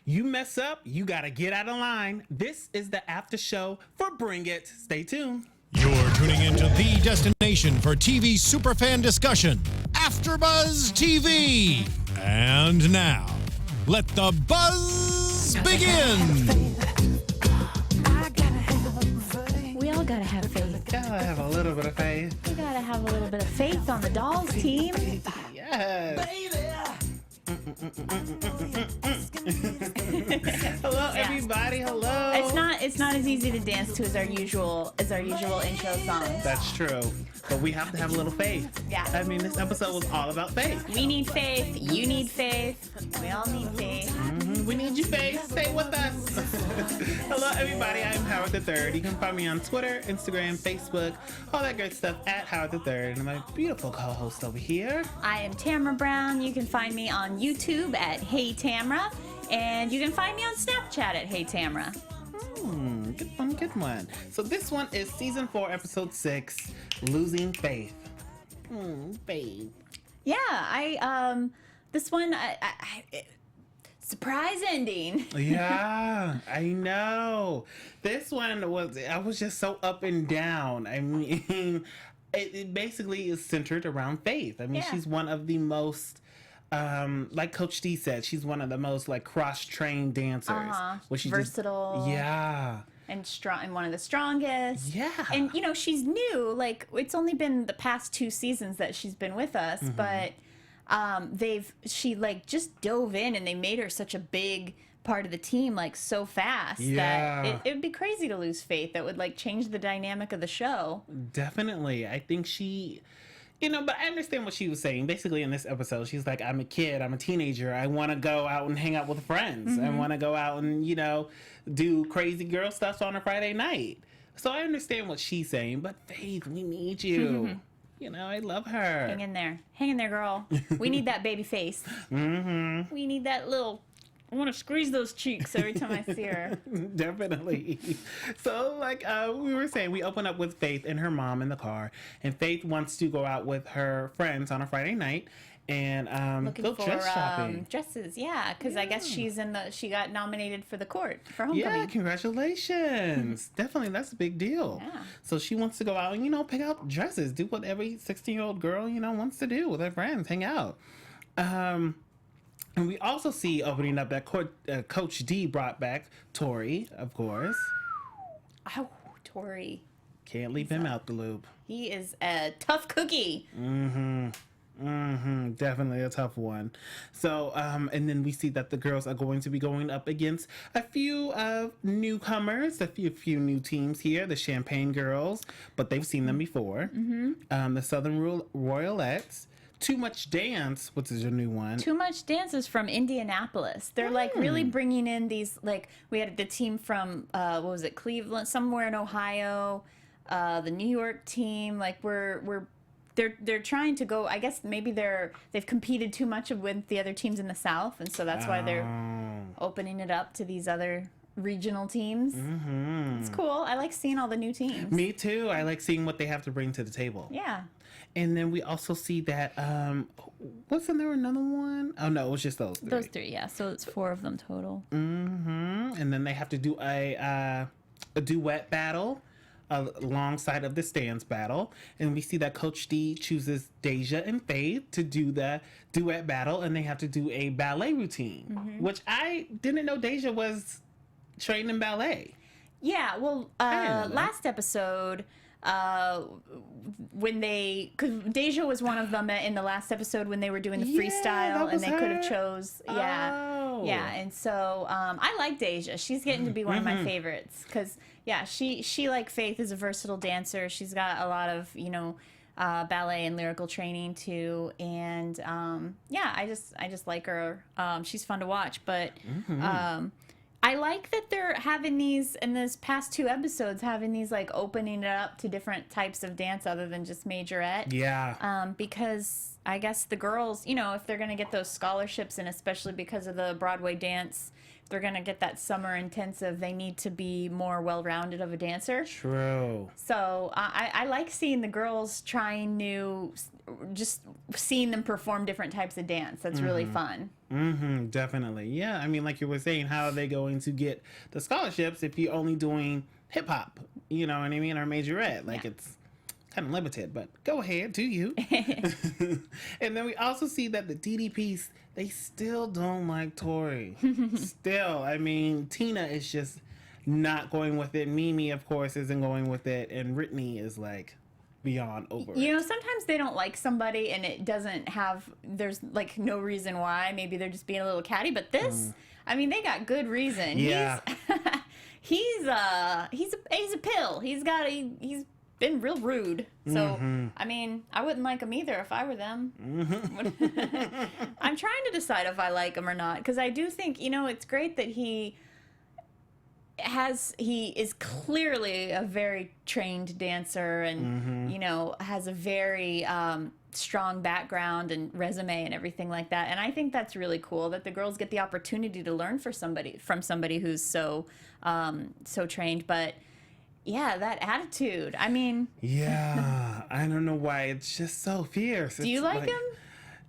You mess up, you gotta get out of line. This is the after show for Bring It. Stay tuned. You're tuning into the destination for TV superfan discussion, AFTERBUZZ TV. And now, let the buzz begin. We all gotta have faith. Gotta have a little bit of faith. We gotta have a little bit of faith on the dolls team. Yes. Hello, everybody. Hello. It's not as easy to dance to as our usual intro songs. That's true. But we have to have a little faith. Yeah. I mean, this episode was all about faith. We need faith. You need faith. We all need faith. We need you, faith. Stay with us. Hello, everybody. I'm Howard the Third. You can find me on Twitter, Instagram, Facebook, all that great stuff at Howard the Third. And my beautiful co-host over here. I am Tamra Brown. You can find me on YouTube at Hey Tamra, and you can find me on Snapchat at Hey Tamra. Good one. So this one is season 4, episode 6, Losing Faith. Faith. Yeah, this one, surprise ending. Yeah, I know. This one I was just so up and down. I mean, it basically is centered around Faith. I mean, she's one of the most, like Coach D said, she's one of the most like cross-trained dancers. Versatile. Yeah. And strong, and one of the strongest. Yeah. And you know, she's new. Like, it's only been the past 2 seasons that she's been with us, but she like just dove in, and they made her such a big part of the team like so fast that it would be crazy to lose Faith. That would like change the dynamic of the show. Definitely. I think she, but I understand what she was saying. Basically, in this episode, she's like, I'm a kid, I'm a teenager. I want to go out and hang out with friends. I want to go out and, do crazy girl stuff on a Friday night. So I understand what she's saying, but Faith, we need you. I love her. Hang in there, girl. We need that baby face. We need that little. I want to squeeze those cheeks every time I see her. Definitely. So, like we were saying, we open up with Faith and her mom in the car, and Faith wants to go out with her friends on a Friday night and go dress shopping. Dresses, yeah, because I guess she got nominated for the court for homecoming. Yeah, congratulations. Definitely, that's a big deal. Yeah. So she wants to go out and, pick out dresses, do what every 16-year-old girl, wants to do with her friends, hang out. And we also see opening up that Coach D brought back Tori, of course. Oh, Tori. Can't leave him out the loop. He is a tough cookie. Definitely a tough one. So, and then we see that the girls are going to be going up against a few newcomers, a few new teams here, the Champagne Girls, but they've seen them before. The Southern Royalettes. Too Much Dance, which is your new one. Too Much Dance is from Indianapolis. They're like really bringing in these, like, we had the team from, Cleveland, somewhere in Ohio, the New York team. Like, they're trying to go, I guess maybe they've competed too much with the other teams in the South, and so that's why they're opening it up to these other regional teams. It's cool. I like seeing all the new teams. Me too. I like seeing what they have to bring to the table. Yeah. And then we also see that, wasn't there another one? Oh, no, it was just those 3. Those 3, yeah. So it's 4 of them total. And then they have to do a duet battle alongside of the stands battle. And we see that Coach D chooses Deja and Faith to do the duet battle, and they have to do a ballet routine, which I didn't know Deja was trained in ballet. Yeah, well, last episode... because Deja was one of them in the last episode when they were doing the freestyle, and they could have chose, and so I like Deja. She's getting to be one of my favorites because she like Faith is a versatile dancer. She's got a lot of ballet and lyrical training too, and I just like her. She's fun to watch, but I like that they're having these, in this past 2 episodes, having these, like, opening it up to different types of dance other than just majorette. Yeah. Because I guess the girls, you know, if they're going to get those scholarships, and especially because of the Broadway dance, if they're going to get that summer intensive, they need to be more well-rounded of a dancer. True. So I like seeing the girls trying new, just seeing them perform different types of dance. That's really fun. Definitely. Yeah. I mean, like you were saying, how are they going to get the scholarships if you're only doing hip hop? You know what I mean? Or majorette. Like, it's kind of limited, but go ahead, do you. And then we also see that the DDPs, they still don't like Tori. Still. I mean, Tina is just not going with it. Mimi, of course, isn't going with it. And Brittany is like beyond over it. You know, sometimes they don't like somebody and it doesn't have, there's like no reason why. Maybe they're just being a little catty, but this, I mean, they got good reason. Yeah. He's a pill. He's been real rude. So, I mean, I wouldn't like him either if I were them. I'm trying to decide if I like him or not, because I do think, you know, it's great that he is clearly a very trained dancer and, you know, has a very strong background and resume and everything like that. And I think that's really cool that the girls get the opportunity to learn from somebody who's so trained. But yeah, that attitude. I mean, yeah, I don't know why it's just so fierce. Do you like him?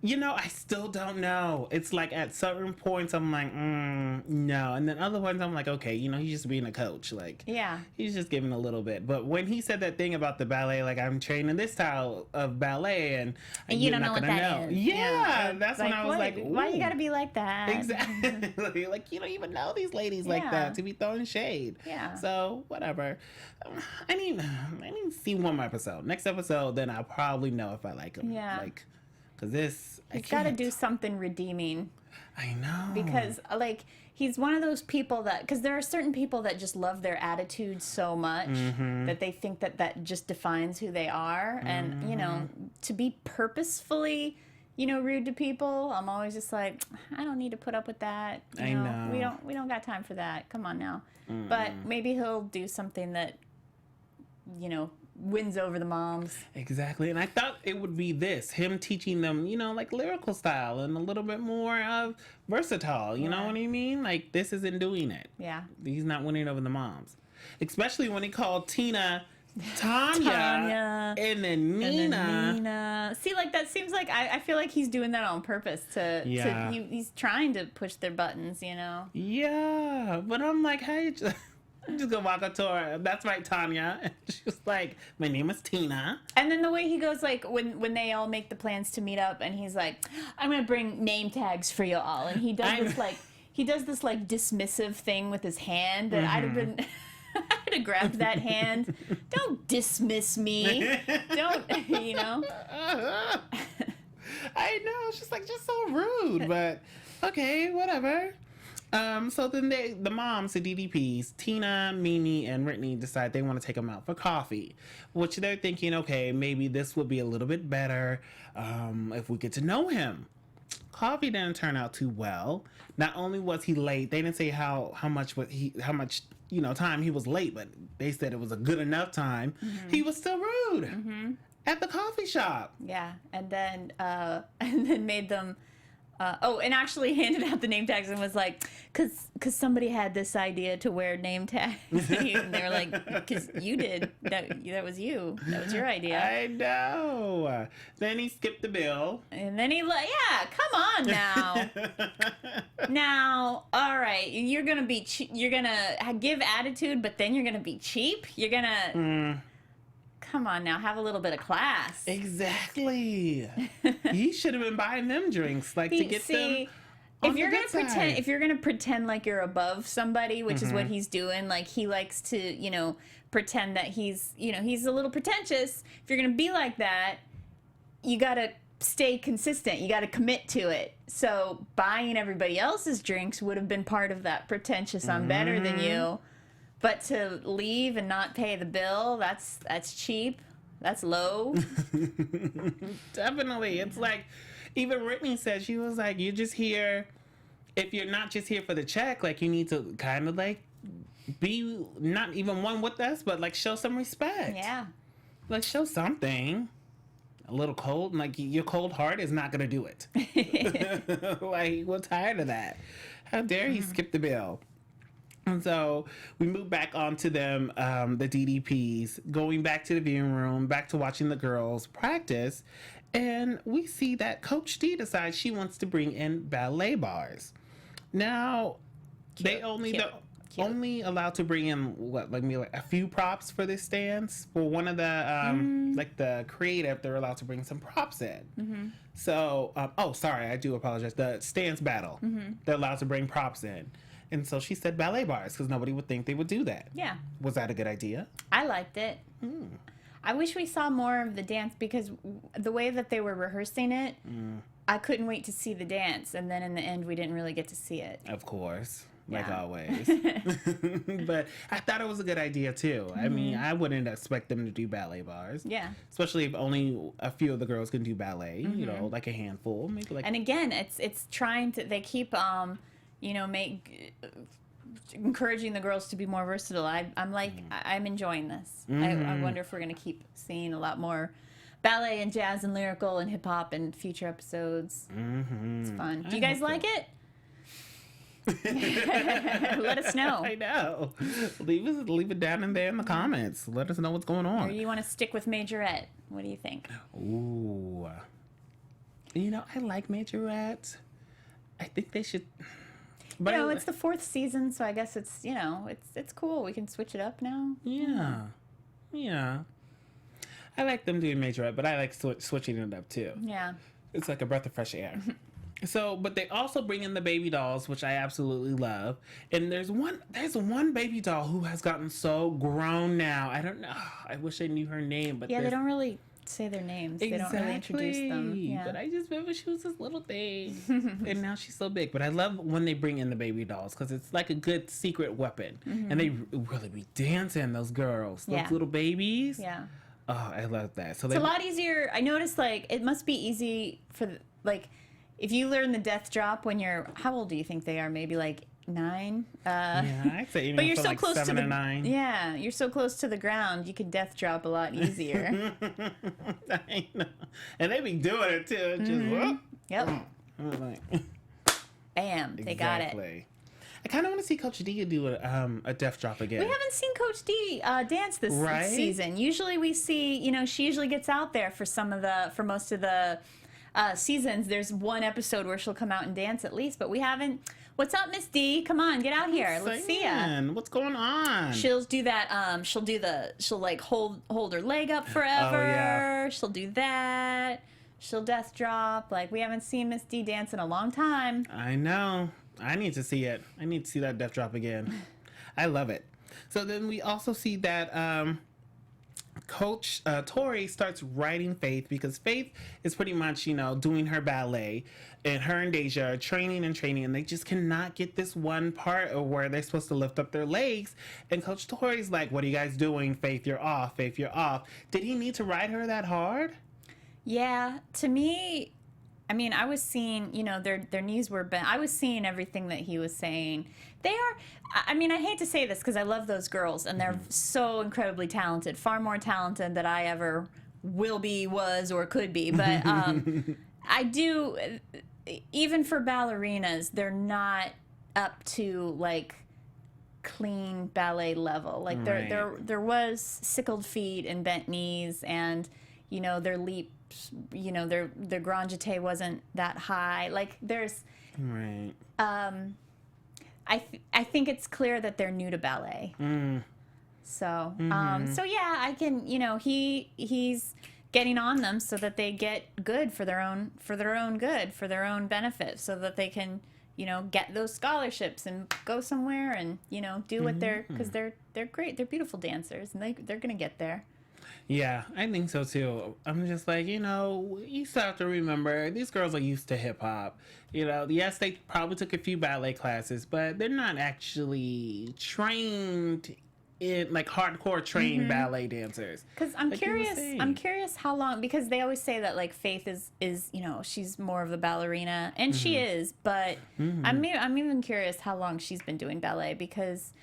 You know, I still don't know. It's like at certain points I'm like, no. And then other ones I'm like, okay, you know, he's just being a coach. Like, yeah, he's just giving a little bit. But when he said that thing about the ballet, like, I'm training this style of ballet and you don't know what that is. Yeah, that's like, when I was like, ooh. Why you gotta be like that? Exactly. Like, you don't even know these ladies like that to be throwing shade. Yeah. So, whatever. I need to see one more episode. Next episode, then I'll probably know if I like him. Yeah. Like, because this, he's got to do something redeeming. I know. Because, like, he's one of those people that, because there are certain people that just love their attitude so much that they think that just defines who they are. And, you know, to be purposefully, you know, rude to people, I'm always just like, I don't need to put up with that. You know. We don't got time for that. Come on now. But maybe he'll do something that, you know, wins over the moms. Exactly. And I thought it would be him teaching them, you know, like lyrical style and a little bit more of versatile. You know what I mean? Like, this isn't doing it. Yeah. He's not winning over the moms. Especially when he called Tina Tanya. And then Nina. See, like, that seems like, I feel like he's doing that on purpose he's trying to push their buttons, you know? Yeah. But I'm like, hey, I'm just gonna walk up to her. That's right, Tanya. And she was like, my name is Tina. And then the way he goes, like, when they all make the plans to meet up, and he's like, I'm gonna bring name tags for you all. And he does this dismissive thing with his hand that I'd have been I'd have grabbed that hand. Don't dismiss me. Don't, you know. I know, it's just so rude, but okay, whatever. So then the moms, the DDPs, Tina, Mimi, and Brittany decide they want to take him out for coffee, which they're thinking, okay, maybe this would be a little bit better if we get to know him. Coffee didn't turn out too well. Not only was he late, they didn't say how much time he was late, but they said it was a good enough time. He was still rude at the coffee shop. Yeah, and then made them. And actually handed out the name tags and was like, because somebody had this idea to wear name tags. And they were like, because you did. That was you. That was your idea. I know. Then he skipped the bill. And then he come on now. Now, all right, you're going to you're going to give attitude, but then you're going to be cheap? You're going to... Come on now, have a little bit of class. Exactly. He should have been buying them drinks, to get them. If you're gonna pretend like you're above somebody, which is what he's doing, like he likes to, pretend that he's a little pretentious. If you're gonna be like that, you gotta stay consistent. You gotta commit to it. So buying everybody else's drinks would have been part of that pretentious. I'm better than you. But to leave and not pay the bill, that's cheap. That's low. Definitely. It's like, even Brittany said, she was like, you're just here, if you're not just here for the check, like, you need to kind of, like, be not even one with us, but, like, show some respect. Yeah. Like, show something. a little cold. And, like, your cold heart is not going to do it. Like, we're tired of that. How dare he skip the bill? And so we move back onto them, the DDPs, going back to the viewing room, back to watching the girls practice. And we see that Coach D decides she wants to bring in ballet bars. Now, they only allowed to bring in a few props for this dance. For one of the like the creative, they're allowed to bring some props in. So I do apologize. The stance battle, they're allowed to bring props in, and so she said ballet bars because nobody would think they would do that. Yeah, was that a good idea? I liked it. I wish we saw more of the dance because the way that they were rehearsing it, I couldn't wait to see the dance, and then in the end, we didn't really get to see it. Of course. Like always. But I thought it was a good idea, too. I mean, I wouldn't expect them to do ballet bars. Yeah. Especially if only a few of the girls can do ballet, you know, like a handful. Maybe like. And again, it's trying to, they keep, encouraging the girls to be more versatile. I'm like, I'm enjoying this. I wonder if we're going to keep seeing a lot more ballet and jazz and lyrical and hip hop in future episodes. It's fun. Do you guys like it? Let us know. I know. Leave it down in there in the comments. Let us know what's going on. Or you want to stick with Majorette? What do you think? Ooh. You know, I like Majorette. I think they should. But it's the 4th season, so I guess it's it's cool. We can switch it up now. Yeah. I like them doing Majorette, but I like switching it up too. Yeah. It's like a breath of fresh air. So, but they also bring in the baby dolls, which I absolutely love. And there's one baby doll who has gotten so grown now. I don't know. I wish I knew her name, but they don't really say their names. Exactly. They don't really introduce them. Yeah. But I just remember she was this little thing, and now she's so big. But I love when they bring in the baby dolls because it's like a good secret weapon, and they really be dancing. Those girls, those little babies. Yeah. Oh, I love that. So it's a lot easier. I noticed it must be easy for if you learn the death drop when you're, how old do you think they are? Maybe 9? Yeah, I'd say even but you're so close 7 to or 9. Yeah, you're so close to the ground, you could death drop a lot easier. I know. And they be doing it too. Just, Yep. Bam, they got it. I kind of want to see Coach D do a death drop again. We haven't seen Coach D dance this season. Usually we see, she usually gets out there for most of the seasons. There's one episode where she'll come out and dance at least, but we haven't. What's up, Miss D? Come on, get out here. Let's see ya. What's going on? She'll do that. She'll hold her leg up forever. Oh, yeah. She'll do that. She'll death drop. We haven't seen Miss D dance in a long time. I know. I need to see it. I need to see that death drop again. I love it. So then we also see that Coach Tori starts writing Faith because Faith is pretty much, doing her ballet, and her and Deja are training, and they just cannot get this one part of where they're supposed to lift up their legs. And Coach Tori's like, "What are you guys doing? Faith, you're off. Faith, you're off." Did he need to ride her that hard? Yeah, to me, I mean, I was seeing, their knees were bent. I was seeing everything that he was saying. They are, I mean, I hate to say this because I love those girls and they're so incredibly talented, far more talented than I ever will be, was, or could be. But I do, even for ballerinas, they're not up to clean ballet level. There was sickled feet and bent knees, and their leap, their grand jeté wasn't that high. There's right. I think it's clear that they're new to ballet. So so yeah, I can, he's getting on them so that they get good for their own good, for their own benefit, so that they can get those scholarships and go somewhere and do what because they're great, they're beautiful dancers, and they're gonna get there. Yeah, I think so too. I'm just you still have to remember, these girls are used to hip hop. Yes, they probably took a few ballet classes, but they're not actually trained in hardcore trained ballet dancers. Because I'm curious how long, because they always say that Faith is she's more of a ballerina, and she is, but I'm even curious how long she's been doing ballet, because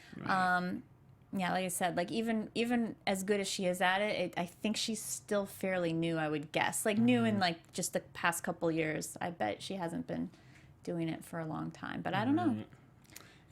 yeah, like I said, like even as good as she is at it, I think she's still fairly new, I would guess. Like new in like just the past couple years. I bet she hasn't been doing it for a long time, but I don't know.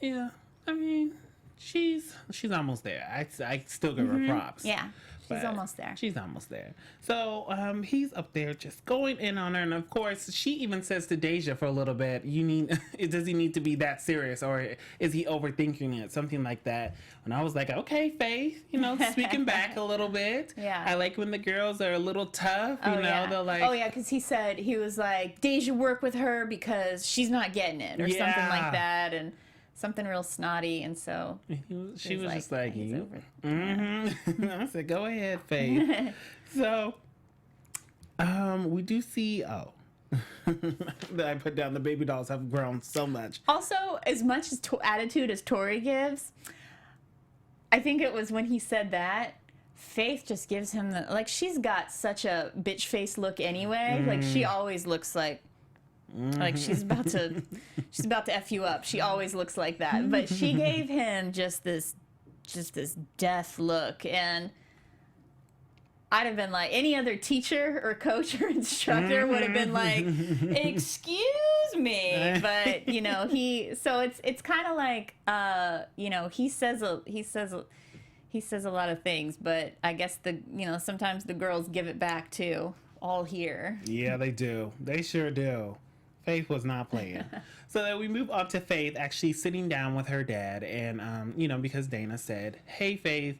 Yeah, I mean, she's almost there. I still give her props. Yeah. She's almost there. She's almost there. So he's up there just going in on her, and of course she even says to Deja for a little bit, does he need to be that serious, or is he overthinking it? Something like that. And I was like, okay, Faith, speaking back a little bit. Yeah. I like when the girls are a little tough, they're like, oh yeah, because he was like, Deja, work with her because she's not getting it, or something like that, and something real snotty, and so she was just like, I said, go ahead, Faith. So we do see that I put down the baby dolls have grown so much. Also, as much as attitude as Tori gives, I think it was when he said that, Faith just gives him the, she's got such a bitch face look anyway. Like she always looks like she's about to F you up. She always looks like that. But she gave him just this death look, and I'd have been like, any other teacher or coach or instructor would have been like, excuse me. But it's kind of like he says a lot of things, but I guess sometimes the girls give it back too. All here. Yeah, they do. They sure do. Faith was not playing. So then we move on to Faith actually sitting down with her dad, and because Dana said, hey Faith,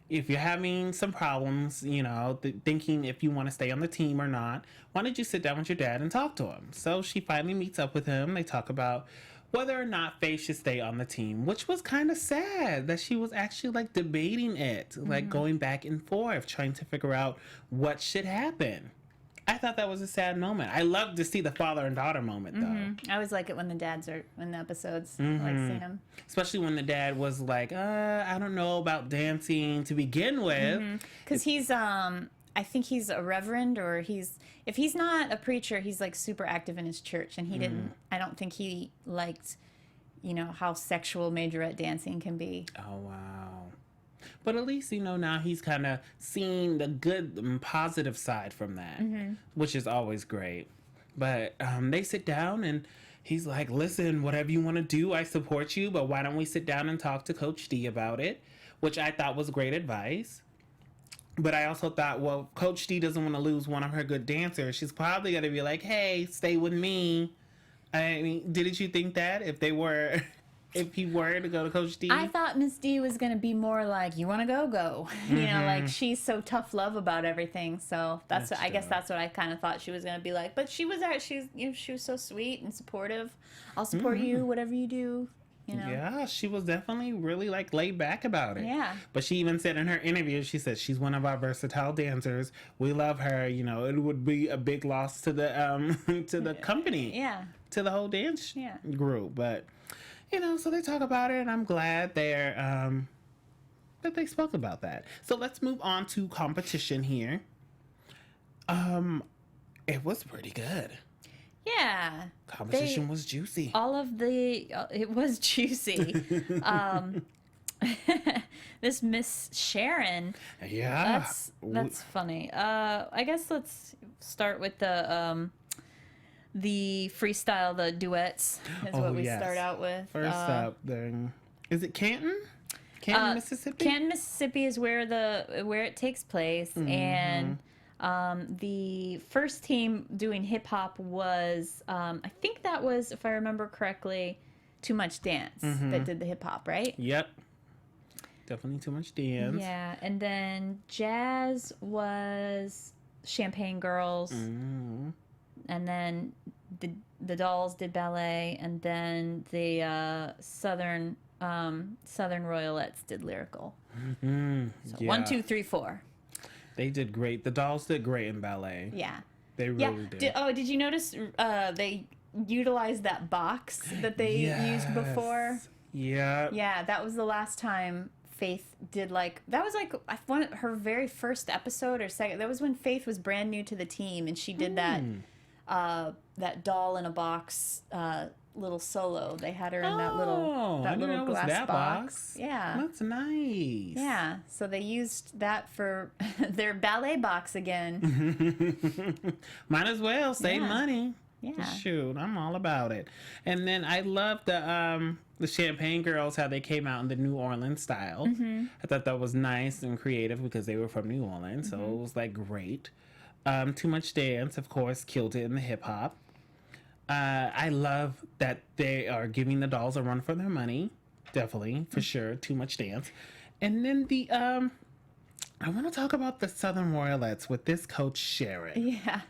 if you're having some problems, thinking if you want to stay on the team or not, why don't you sit down with your dad and talk to him? So she finally meets up with him. They talk about whether or not Faith should stay on the team, which was kind of sad that she was actually debating it, going back and forth, trying to figure out what should happen. I thought that was a sad moment. I love to see the father and daughter moment, though. I always like it when the dads are in the episodes. I like seeing them. Especially when the dad was like, I don't know about dancing to begin with. Because he's, I think he's a reverend, or if he's not a preacher, he's super active in his church. And he didn't, I don't think he liked, how sexual majorette dancing can be. Oh, wow. But at least, now he's kind of seeing the good and positive side from that, which is always great. But they sit down and he's like, listen, whatever you want to do, I support you. But why don't we sit down and talk to Coach D about it? Which I thought was great advice. But I also thought, well, Coach D doesn't want to lose one of her good dancers. She's probably going to be like, hey, stay with me. I mean, didn't you think that if he were to go to Coach D? I thought Miss D was going to be more like, you want to go. She's so tough love about everything. So I guess that's what I kind of thought she was going to be like. But she was she was so sweet and supportive. I'll support you, whatever you do. Yeah, she was definitely really laid back about it. Yeah. But she even said in her interview, she said she's one of our versatile dancers. We love her. It would be a big loss to the to the company. Yeah. To the whole dance group. But so they talk about it, and I'm glad that they spoke about that. So let's move on to competition here. It was pretty good. Yeah. Competition was juicy. It was juicy. This Miss Sharon. Yeah. That's funny. I guess let's start with the freestyle, the duets is what we start out with. First up, then, is it Canton? Canton, Mississippi? Canton, Mississippi is where it takes place, and the first team doing hip hop was, I think that was, if I remember correctly, Too Much Dance that did the hip hop, right? Yep. Definitely Too Much Dance. Yeah, and then jazz was Champagne Girls. And then the dolls did ballet, and then the Southern Royalettes did lyrical. So 1, 2, 3, 4. They did great. The dolls did great in ballet. Yeah, they really did. Did you notice they utilized that box that they used before? Yeah. Yeah, that was the last time Faith did that was her very first episode or second. That was when Faith was brand new to the team, and she did that. that doll in a box little solo. They had her in that little glass box. Yeah, that's nice. Yeah, so they used that for their ballet box again. Might as well save money. Yeah, shoot, I'm all about it. And then I love the Champagne Girls, how they came out in the New Orleans style. I thought that was nice and creative because they were from New Orleans, so it was like great. Too Much Dance, of course, killed it in the hip hop. I love that they are giving the dolls a run for their money. Definitely, for sure. Too Much Dance. And then the I want to talk about the Southern Royalettes with this coach Sharon. Yeah.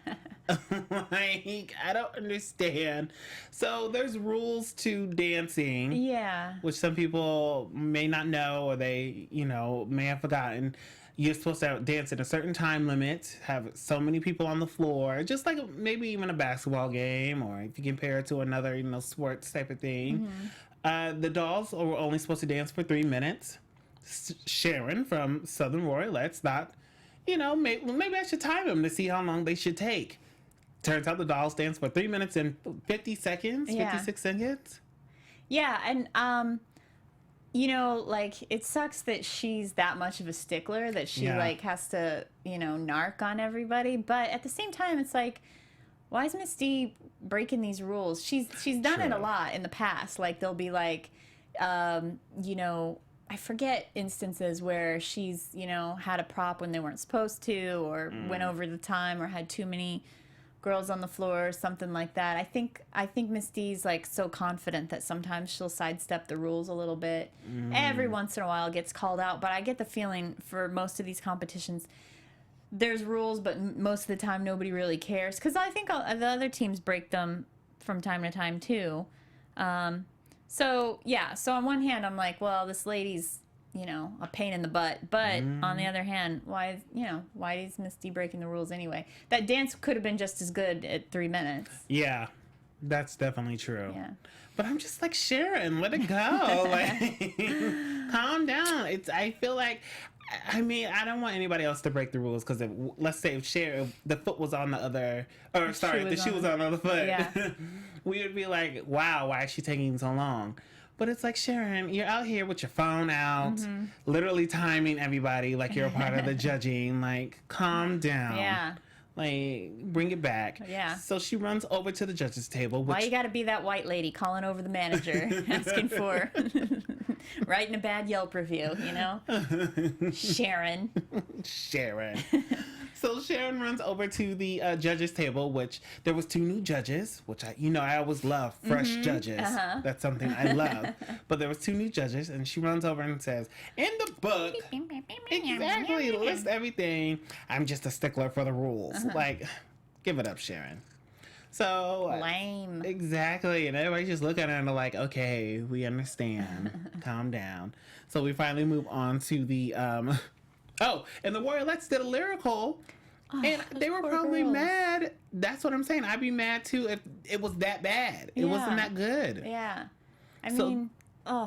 Like, I don't understand. So there's rules to dancing. Yeah. Which some people may not know, or they, may have forgotten. You're supposed to dance in a certain time limit, have so many people on the floor, just like maybe even a basketball game, or if you compare it to another, sports type of thing. The dolls are only supposed to dance for 3 minutes. Sharon from Southern Royalettes thought, maybe I should time them to see how long they should take. Turns out the dolls dance for 3 minutes and 50 seconds, 56 seconds. Yeah, and it sucks that she's that much of a stickler that she has to, narc on everybody. But at the same time, it's like, why is Misty breaking these rules? She's done it a lot in the past. Like, they'll be like, I forget instances where she's, had a prop when they weren't supposed to, or went over the time, or had too many girls on the floor, or something like that. I think Misty's like so confident that sometimes she'll sidestep the rules a little bit. Every once in a while gets called out, but I get the feeling for most of these competitions, there's rules, but most of the time nobody really cares. Because I think the other teams break them from time to time too. So on one hand, I'm like, well, this lady's, a pain in the butt. But on the other hand, why is Misty breaking the rules anyway? That dance could have been just as good at 3 minutes. Yeah, that's definitely true. Yeah. But I'm just like, Sharon, let it go. Like, calm down. I feel like, I don't want anybody else to break the rules, because let's say if the foot was on the other, the shoe was on the other foot. Yeah. We would be like, wow, why is she taking so long? But it's like, Sharon, you're out here with your phone out, literally timing everybody like you're a part of the judging. Like, calm down. Yeah. Like, bring it back. Yeah. So she runs over to the judges' table. Why you gotta be that white lady calling over the manager, asking for, writing a bad Yelp review, Sharon. Sharon. So Sharon runs over to the judges' table, which there was 2 new judges, which I always love fresh judges. That's something I love. But there was 2 new judges, and she runs over and says, in the book, exactly, list everything. I'm just a stickler for the rules. Like, give it up, Sharon. So lame. Exactly. And everybody just look at her and they're like, okay, we understand. Calm down. So we finally move on to the and the Royalettes did a lyrical. And they were probably mad. That's what I'm saying. I'd be mad too if it was that bad. It wasn't that good. Yeah. I mean,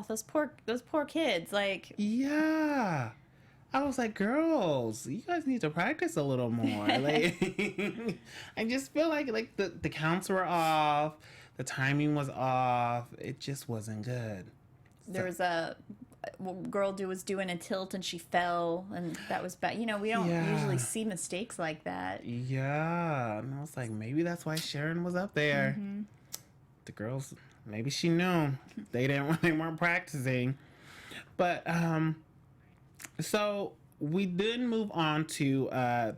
those poor kids. Like, yeah. I was like, girls, you guys need to practice a little more. Like, I just feel like the counts were off, the timing was off. It just wasn't good. There was a girl was doing a tilt and she fell, and that was bad. We don't usually see mistakes like that. Yeah, and I was like, maybe that's why Sharon was up there. The girls, maybe she knew they weren't practicing, but so we then move on to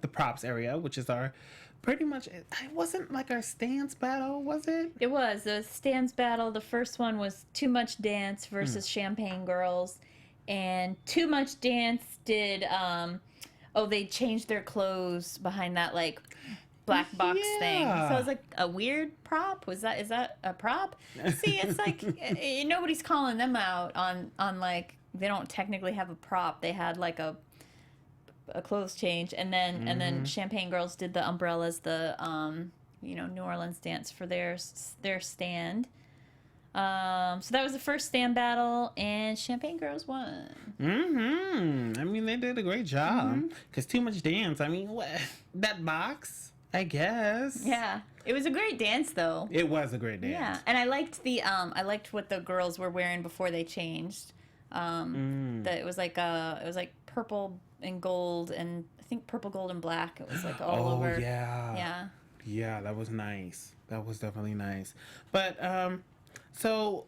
the props area, which is our pretty much, it wasn't like our stance battle, was it? It was the stance battle. The first one was Too Much Dance versus Champagne Girls, and Too Much Dance did they changed their clothes behind that like black box thing. So it was like a weird prop. Is that a prop? See, it's like nobody's calling them out on like, they don't technically have a prop. They had like a clothes change, and then Champagne Girls did the umbrellas, the New Orleans dance for their stand. So that was the first stand battle, and Champagne Girls won. I mean, they did a great job, because Too Much Dance, I mean, what, that box, I guess. Yeah. It was a great dance, though. It was a great dance. Yeah, and I liked what the girls were wearing before they changed. It was like purple and gold, and I think purple, gold, and black. It was like all over. Yeah. Yeah. Yeah, that was nice. That was definitely nice. But so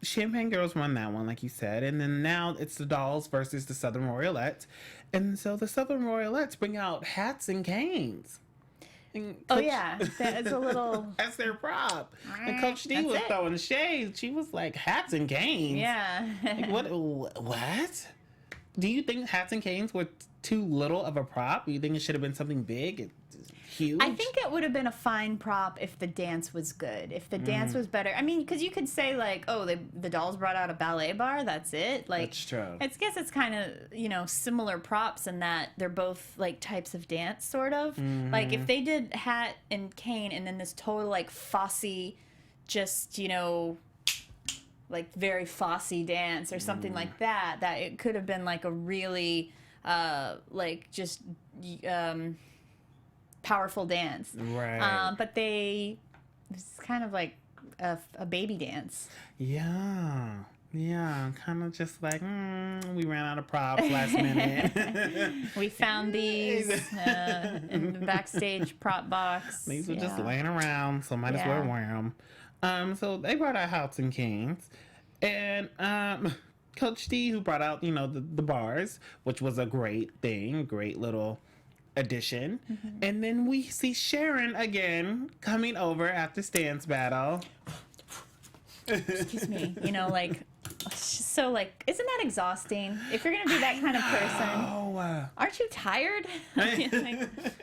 Champagne Girls won that one, like you said, and then now it's the Dolls versus the Southern Royalettes, and so the Southern Royalettes bring out hats and canes. And that's a little. That's their prop. And Coach D was throwing shade. She was like, hats and canes. Yeah. Like, what? Do you think hats and canes were too little of a prop? Do you think it should have been something big, huge? I think it would have been a fine prop if the dance was good. If the dance was better. I mean, because you could say like, oh, the Dolls brought out a ballet bar. That's it. Like, that's true. I guess it's kind of, similar props in that they're both like types of dance, sort of. Like if they did hat and cane and then this total like Fosse, just, like very Fosse dance or something like that it could have been like a really powerful dance. Right. But it's kind of like a baby dance. Yeah. Yeah, kind of just like, we ran out of props last minute. We found these in the backstage prop box. These were just laying around, so might as well wear them. So they brought out hats and canes. And Coach D, who brought out, the bars, which was a great thing, great little addition. And then we see Sharon again coming over after Stan's battle. Excuse me. So like, isn't that exhausting? If you're gonna be that kind of person, aren't you tired?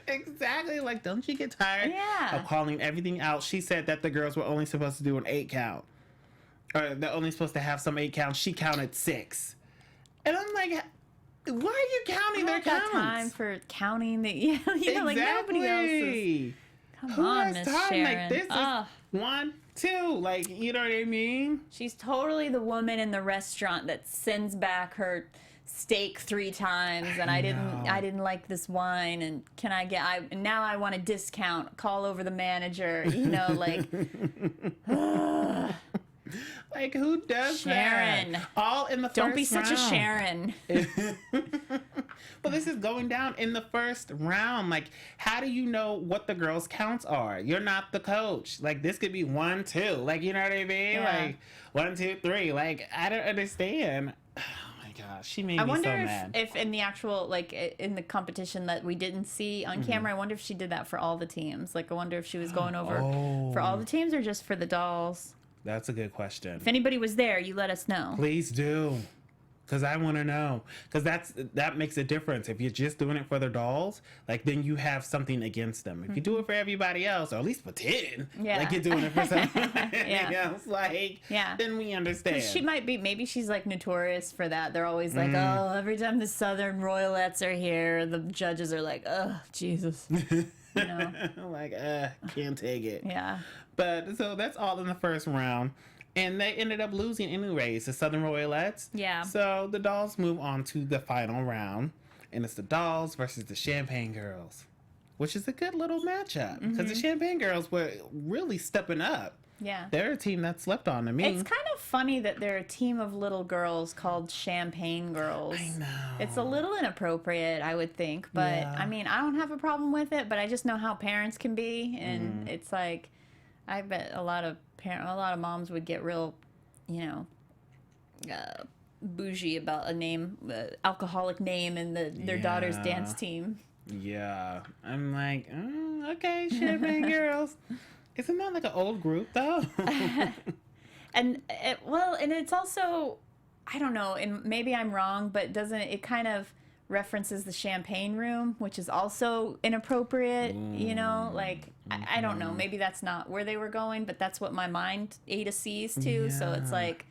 Exactly. Like, don't you get tired of calling everything out? She said that the girls were only supposed to do an 8 count. Or they're only supposed to have some 8 counts. She counted 6. And I'm like, why are you counting their counts? Time for counting the, like nobody else is. Come on, Miss Sharon. Like, this is 1, 2. Like, you know what I mean? She's totally the woman in the restaurant that sends back her steak 3 times, and I didn't like this wine, and now I want a discount. Call over the manager. Like. Like, who does Sharon. that? All in the first round. Don't be such a Sharon. Well, this is going down in the first round. Like, how do you know what the girls' counts are? You're not the coach. Like, this could be 1, 2. Like, you know what I mean? Yeah. Like, 1, 2, 3. Like, I don't understand. Oh, my gosh. She made me so mad. If in the actual, like, in the competition that we didn't see on camera, I wonder if she did that for all the teams. Like, I wonder if she was going over for all the teams or just for the Dolls. That's a good question. If anybody was there, you let us know. Please do. Because I want to know. Because that makes a difference. If you're just doing it for the Dolls, like, then you have something against them. If you do it for everybody else, or at least pretend like you're doing it for somebody else, like, then we understand. Maybe she's, like, notorious for that. They're always like, oh, every time the Southern Royalettes are here, the judges are like, oh, Jesus. Like, can't take it. Yeah. But so that's all in the first round. And they ended up losing anyways, the Southern Royalettes. Yeah. So the Dolls move on to the final round. And it's the Dolls versus the Champagne Girls, which is a good little matchup. Because the Champagne Girls were really stepping up. Yeah. They're a team that slept on to me. It's kind of funny that they're a team of little girls called Champagne Girls. I know. It's a little inappropriate, I would think. But, I mean, I don't have a problem with it. But I just know how parents can be. And it's like, I bet a lot of moms would get real, bougie about a name, alcoholic name in their daughter's dance team. Yeah. I'm like, okay, Champagne Girls. Isn't that like an old group, though? And it's also, I don't know, and maybe I'm wrong, but doesn't it kind of references the champagne room, which is also inappropriate, like, I don't know, maybe that's not where they were going, but that's what my mind sees too, so it's like,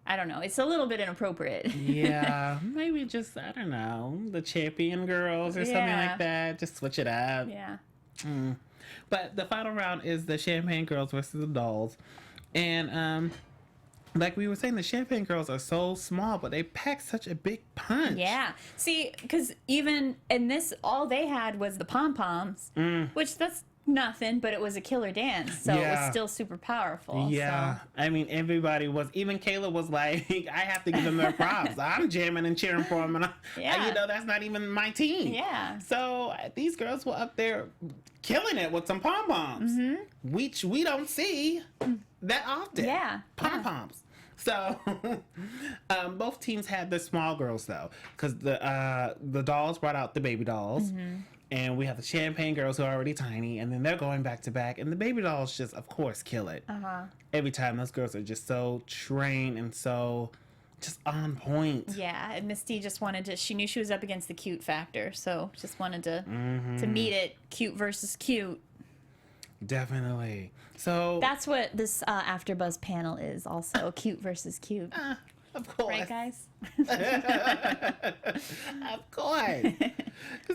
I don't know, it's a little bit inappropriate. Yeah, maybe just, I don't know, the Champion Girls or something like that, just switch it up. Yeah. But the final round is the Champagne Girls versus the Dolls, and like we were saying, the Champagne Girls are so small, but they pack such a big punch. Yeah. See, because even in this, all they had was the pom-poms, which that's nothing, but it was a killer dance, so it was still super powerful. Yeah. So. I mean, everybody was, even Kayla was like, I have to give them their props. I'm jamming and cheering for them, and you know, that's not even my team. Yeah. So these girls were up there killing it with some pom-poms, which we don't see that often. Yeah. Pom-poms. So, both teams had the small girls though, because the dolls brought out the baby dolls, and we have the Champagne Girls who are already tiny, and then they're going back to back, and the baby dolls just, of course, kill it. Every time. Those girls are just so trained and so just on point. Yeah, and Misty just wanted to. She knew she was up against the cute factor, so just wanted to meet it. Cute versus cute. Definitely. So that's what this AfterBuzz panel is. Also, cute versus cute. Of course. Right, guys? Of course.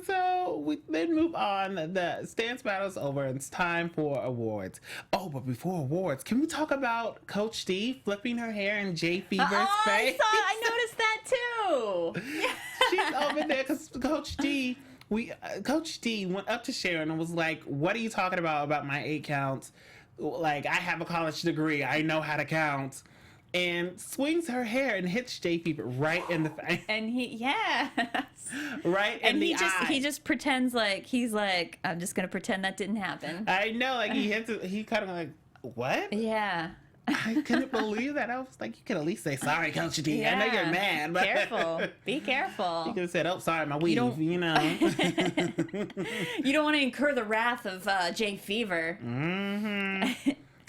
So we then move on. The stance battle's over, and it's time for awards. Oh, but before awards, can we talk about Coach D flipping her hair in Jay Fever's face? I noticed that too. She's over there because Coach D... Coach D went up to Sharon and was like, what are you talking about my 8 counts? Like, I have a college degree. I know how to count. And swings her hair and hits Jay Fever right in the face. And right in the eye. He just pretends like, he's like, I'm just going to pretend that didn't happen. I know, like, he hits it, he kind of like, what? Yeah. I couldn't believe that. I was like, you could at least say, sorry, Coach D. Yeah. I know you're mad. But careful. Be careful. You could have said, oh, sorry, my weave, you know. You don't want to incur the wrath of Jay Fever.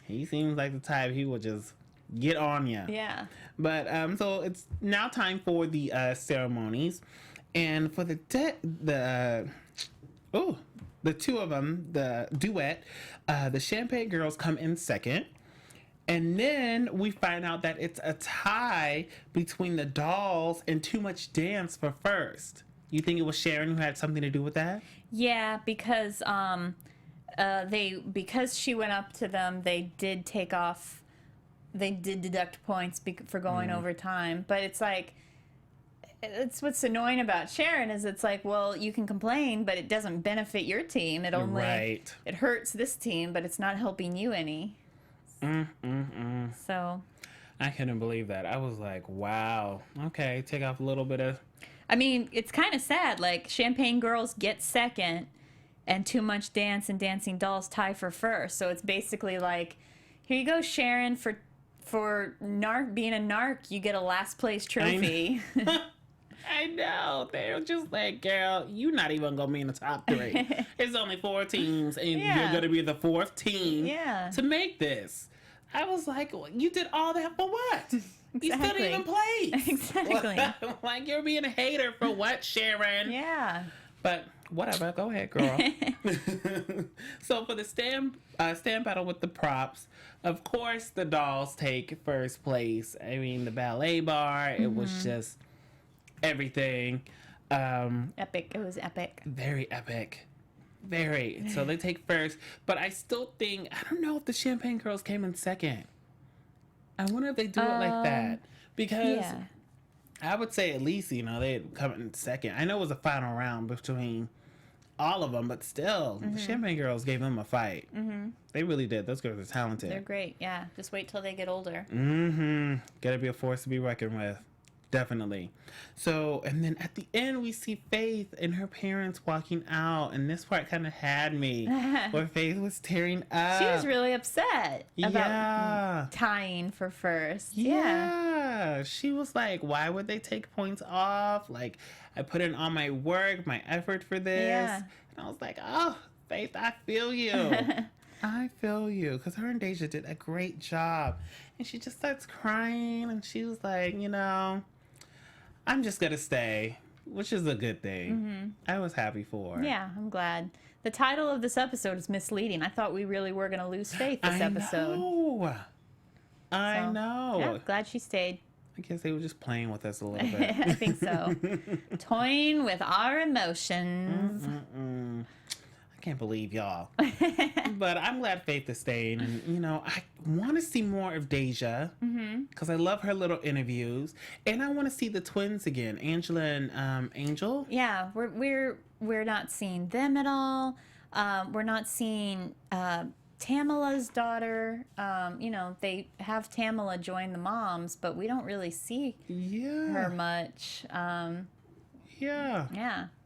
He seems like the type he would just get on you. Yeah. But so it's now time for the ceremonies. And for the two of them, the duet, the Champagne Girls come in second. And then we find out that it's a tie between the dolls and Too Much Dance for first. You think it was Sharon who had something to do with that? Yeah, because because she went up to them, they did deduct points for going over time. But it's like, it's what's annoying about Sharon is it's like, well, you can complain, but it doesn't benefit your team. It only it hurts this team, but it's not helping you any. So I couldn't believe that. I was like, wow, okay, take off a little bit of... I mean, it's kind of sad. Like, Champagne Girls get second, and Too Much Dance and Dancing Dolls tie for first. So it's basically like, here you go, Sharon, for being a narc, you get a last place trophy. I know. They're just like, girl, you're not even going to be in the top 3. It's only 4 teams, and you're going to be the 4th team to make this. I was like, you did all that for what? Exactly. You still didn't even play. Exactly. Like, you're being a hater for what, Sharon? Yeah. But whatever. Go ahead, girl. So for the stand battle with the props, of course, the dolls take first place. I mean, the ballet bar, it was just everything. Epic. It was epic. Very epic. Very. So they take first. But I still think, I don't know if the Champagne Girls came in second. I wonder if they do it like that. Because I would say at least, they'd come in second. I know it was a final round between all of them, but still, the Champagne Girls gave them a fight. They really did. Those girls are talented. They're great. Yeah. Just wait till they get older. Gotta be a force to be reckoned with. Definitely. So, and then at the end, we see Faith and her parents walking out, and this part kind of had me, where Faith was tearing up. She was really upset about tying for first. Yeah. She was like, why would they take points off? Like, I put in all my work, my effort for this. Yeah. And I was like, oh, Faith, I feel you. I feel you. Because her and Deja did a great job. And she just starts crying, and she was like, I'm just going to stay, which is a good thing. I was happy for her. Yeah, I'm glad. The title of this episode is misleading. I thought we really were going to lose Faith this episode. I know. Yeah, glad she stayed. I guess they were just playing with us a little bit. I think so. Toying with our emotions. I can't believe y'all. But I'm glad Faith is staying. And, you know, I want to see more of Deja because I love her little interviews. And I want to see the twins again, Angela and Angel. Yeah, we're not seeing them at all. We're not seeing Tamala's daughter. You know, they have Tamala join the moms, but we don't really see her much. Yeah.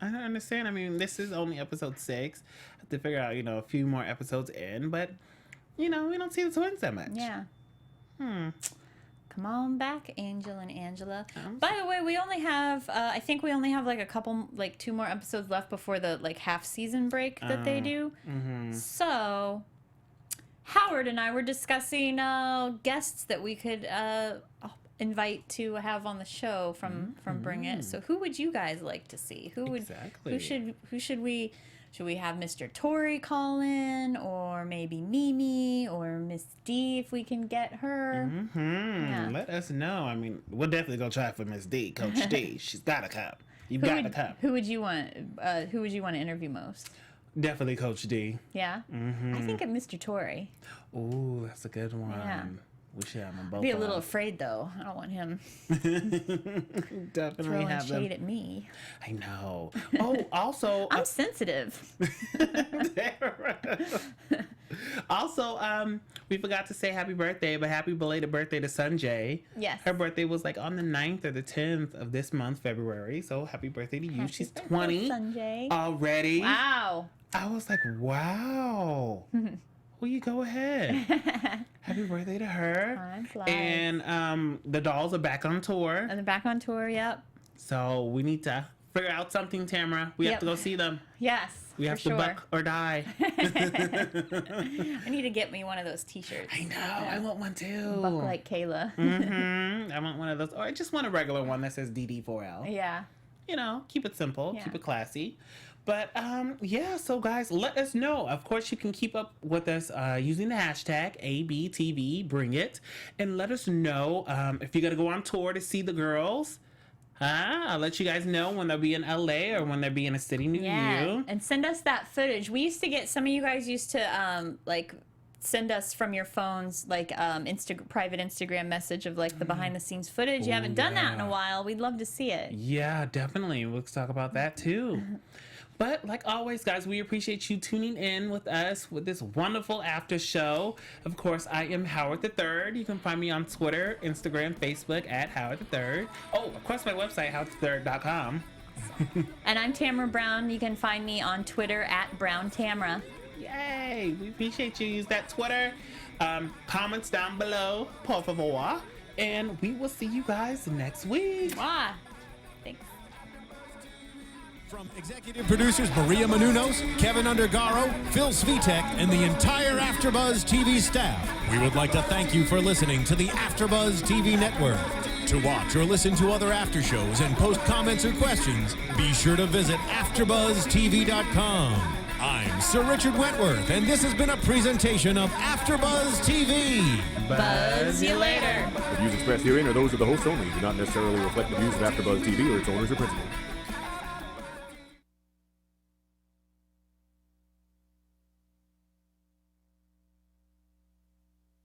I don't understand. I mean, this is only episode 6. I have to figure out, you know, a few more episodes in, but, you know, we don't see the twins that much. Yeah. Come on back, Angel and Angela. By the way, we only have, I think we only have like a couple, like 2 more episodes left before the like half season break that they do. So, Howard and I were discussing guests that we could invite to have on the show from Bring It. So who would you guys like to see? Who should we have Mr. Tori call in, or maybe Mimi or Miss D if we can get her? Yeah. Let us know. I mean, we'll definitely go try for Miss D, Coach D. She's gotta come. You gotta come. Who would you want? Who would you want to interview most? Definitely Coach D. Yeah. I think at Mr. Tori. Ooh, that's a good one. Yeah. We should have them both. I'd be a little afraid though. I don't want him definitely throwing have shade them. at me. I know. Oh, also, I'm sensitive. Also, we forgot to say happy birthday, but happy belated birthday to Sanjay. Yes. Her birthday was like on the 9th or the 10th of this month, February. So happy birthday to you. Happy She's birthday, 20 Sanjay. already. Wow. I was like, wow. Well, you go ahead. Happy birthday to her. Time flies. And the dolls are back on tour. And they're back on tour, yep. So we need to figure out something, Tamra. We have to go see them. Yes. We have to buck or die. I need to get me one of those t-shirts. I know. I want one too. Buck like Kayla. I want one of those. Or I just want a regular one that says DD4L. Yeah. You know, keep it simple. Yeah. Keep it classy. But, yeah, so guys, let us know. Of course, you can keep up with us using the hashtag ABTV, bring it. And let us know if you're going to go on tour to see the girls. I'll let you guys know when they'll be in LA or when they'll be in a city near you. And send us that footage. We used to get, some of you guys used to, like, send us from your phones, like, private Instagram message of, like, the behind-the-scenes footage. You haven't done that in a while. We'd love to see it. Yeah, definitely. We'll talk about that, too. But like always, guys, we appreciate you tuning in with us with this wonderful after show. Of course, I am Howard III. You can find me on Twitter, Instagram, Facebook at Howard III. Oh, of course, my website, howardthird.com. And I'm Tamra Brown. You can find me on Twitter at Brown Tamra. Yay! We appreciate you. Use that Twitter. Comments down below, por favor. And we will see you guys next week. Mwah. Thanks. From executive producers Maria Menounos, Kevin Undergaro, Phil Svitek, and the entire AfterBuzz TV staff, we would like to thank you for listening to the AfterBuzz TV network. To watch or listen to other after shows and post comments or questions, be sure to visit AfterBuzzTV.com. I'm Sir Richard Wentworth, and this has been a presentation of AfterBuzz TV. Buzz you later. The views expressed herein are those of the hosts only, do not necessarily reflect the views of AfterBuzz TV or its owners or principals.